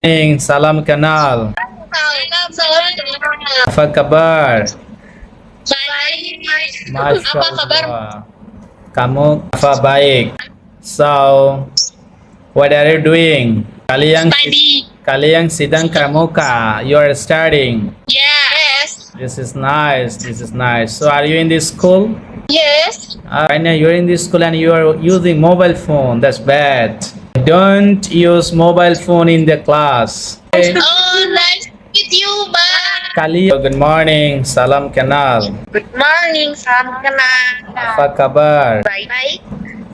Salam kenal. Kabar. Apa kabar? Baik. Masya Apa kabar? Allah. Kamu apa baik? So, what are you doing? Study. Kalian sedang kamuka. You are studying. Yes. This is nice. This is nice. So, are you in this school? Yes. Right now, you're in this school and you are using mobile phone. That's bad. Don't use mobile phone in the class. Okay? Oh, nice to meet you, Bang. Good morning. Salam kenal. Good morning, salam kenal. Apa kabar? Baik.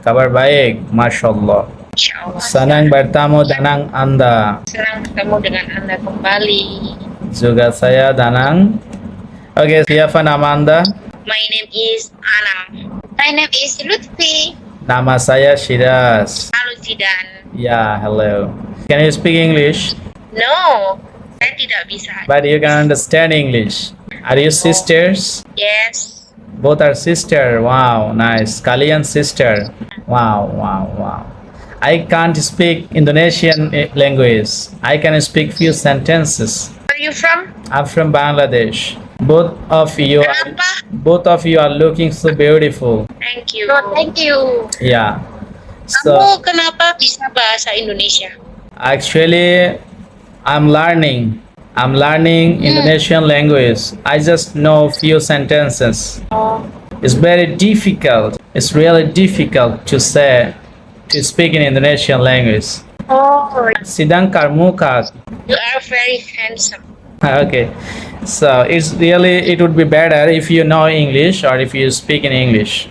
Kabar baik. Masya Allah. Insyaallah. Senang bertemu dengan Anda. Senang bertemu dengan Anda kembali. Juga saya Danang. Oke, siapa nama Anda? My name is Anang. My name is Lutfi. Nama saya Shiraz. Halo Zidan. Yeah, hello. Can you speak English? No, saya tidak bisa. But you can understand English. Are you sisters? Yes. Both are sister. Wow, nice. Kalian sister. Wow, wow, wow. I can't speak Indonesian language. I can speak few sentences. Where are you from? I'm from Bangladesh. Both of you are looking so beautiful. Thank you. Thank you. Yeah. Kamu kenapa bisa bahasa Indonesia? Actually, I'm learning Indonesian language. I just know few sentences. Oh. It's very difficult. It's really difficult to speak in Indonesian language. Oh. Sidang Karmuka. You are very handsome. Okay. So it would be better if you know English or if you speak in English.